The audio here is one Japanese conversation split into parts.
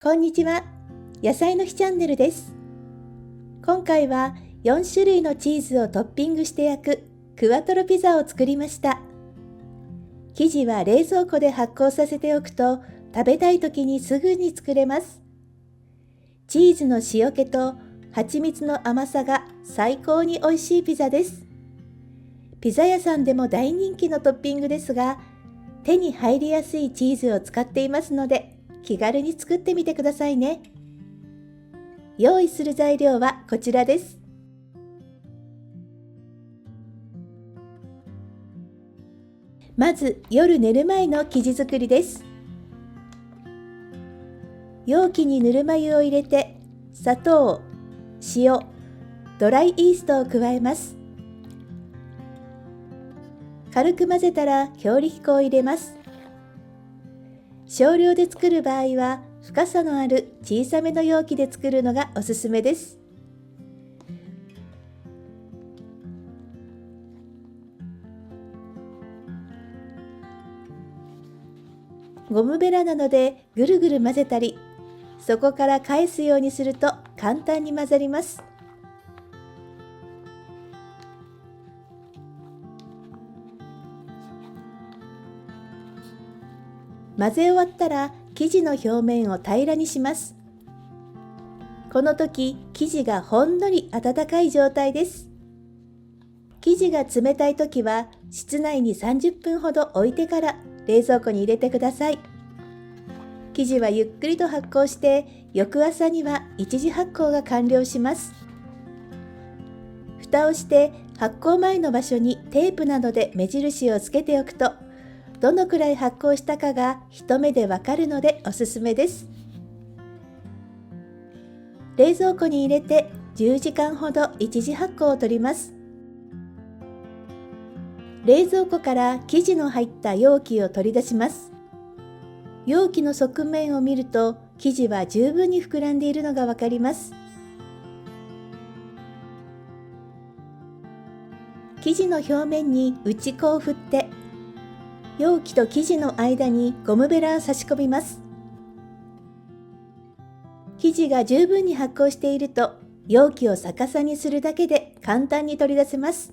こんにちは。野菜の日チャンネルです。今回は4種類のチーズをトッピングして焼くクワトロピザを作りました。生地は冷蔵庫で発酵させておくと食べたい時にすぐに作れます。チーズの塩気と蜂蜜の甘さが最高に美味しいピザです。ピザ屋さんでも大人気のトッピングですが、手に入りやすいチーズを使っていますので、気軽に作ってみてくださいね。用意する材料はこちらです。まず夜寝る前の生地作りです。容器にぬるま湯を入れて砂糖、塩、ドライイーストを加えます。軽く混ぜたら強力粉を入れます。少量で作る場合は深さのある小さめの容器で作るのがおすすめです。ゴムベラなどでぐるぐる混ぜたり、そこから返すようにすると簡単に混ざります。混ぜ終わったら生地の表面を平らにします。この時、生地がほんのり温かい状態です。生地が冷たい時は室内に30分ほど置いてから冷蔵庫に入れてください。生地はゆっくりと発酵して翌朝には一次発酵が完了します。蓋をして発酵前の場所にテープなどで目印をつけておくと、どのくらい発酵したかが一目でわかるのでおすすめです。冷蔵庫に入れて10時間ほど一次発酵を取ります。冷蔵庫から生地の入った容器を取り出します。容器の側面を見ると生地は十分に膨らんでいるのがわかります。生地の表面に打ち粉を振って容器と生地の間にゴムベラを差し込みます。生地が十分に発酵していると容器を逆さにするだけで簡単に取り出せます。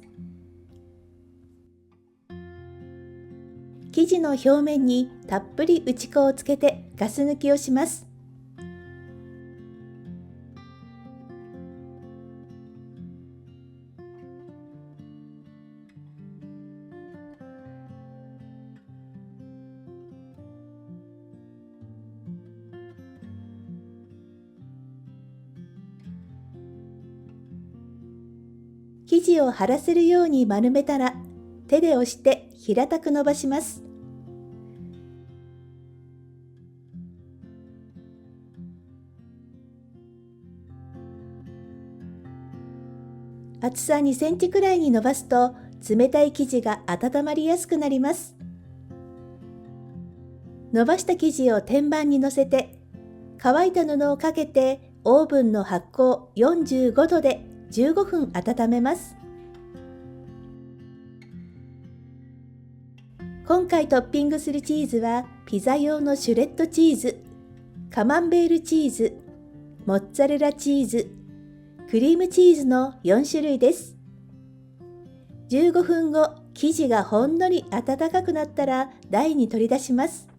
生地の表面にたっぷり打ち粉をつけてガス抜きをします。生地を張らせるように丸めたら手で押して平たく伸ばします。厚さ2センチくらいに伸ばすと冷たい生地が温まりやすくなります。伸ばした生地を天板に乗せて乾いた布をかけてオーブンの発酵45度で15分温めます。今回トッピングするチーズはピザ用のシュレッドチーズ、カマンベールチーズ、モッツァレラチーズ、クリームチーズの4種類です。15分後、生地がほんのり温かくなったら台に取り出します。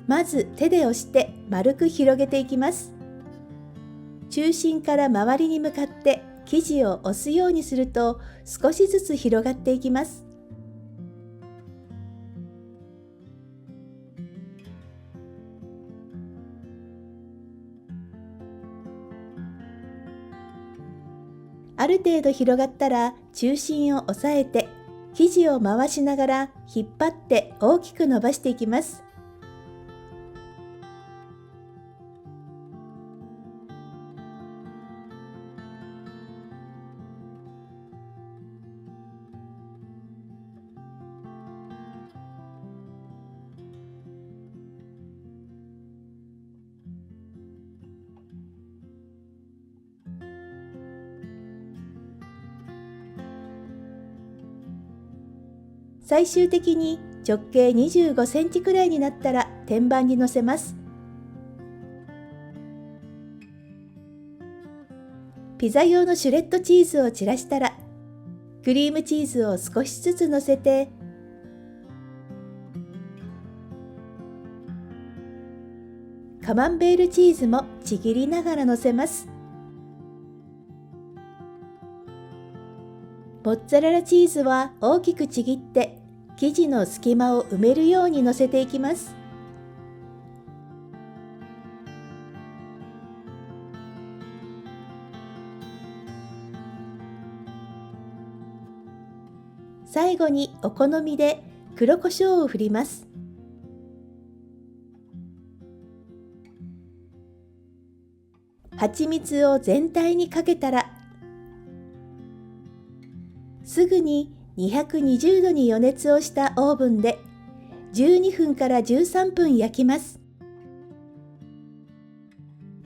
まず手で押して丸く広げていきます。中心から周りに向かって生地を押すようにすると少しずつ広がっていきます。ある程度広がったら中心を押さえて生地を回しながら引っ張って大きく伸ばしていきます。最終的に直径25センチくらいになったら天板に乗せます。ピザ用のシュレッドチーズを散らしたら、クリームチーズを少しずつ乗せて、カマンベールチーズもちぎりながら乗せます。モッツァレラチーズは大きくちぎって生地の隙間を埋めるように乗せていきます。最後にお好みで黒胡椒を振ります。蜂蜜を全体にかけたら、すぐに220度に予熱をしたオーブンで12分から13分焼きます。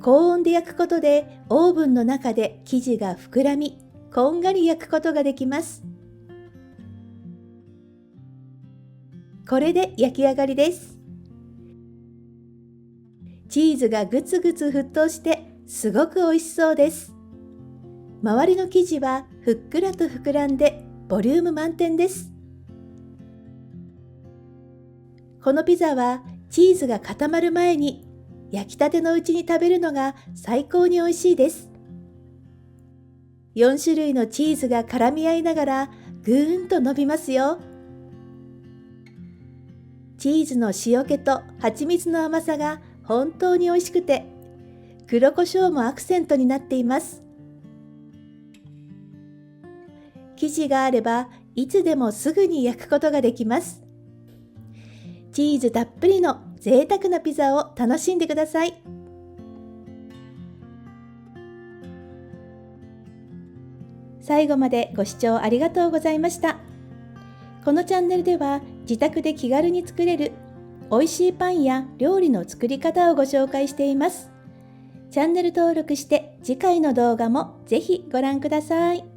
高温で焼くことでオーブンの中で生地が膨らみ、こんがり焼くことができます。これで焼き上がりです。チーズがぐつぐつ沸騰してすごく美味しそうです。周りの生地はふっくらと膨らんでボリューム満点です。このピザはチーズが固まる前に焼きたてのうちに食べるのが最高に美味しいです。4種類のチーズが絡み合いながらぐーんと伸びますよ。チーズの塩気と蜂蜜の甘さが本当に美味しくて、黒胡椒もアクセントになっています。生地があればいつでもすぐに焼くことができます。チーズたっぷりの贅沢なピザを楽しんでください。最後までご視聴ありがとうございました。このチャンネルでは自宅で気軽に作れる美味しいパンや料理の作り方をご紹介しています。チャンネル登録して次回の動画もぜひご覧ください。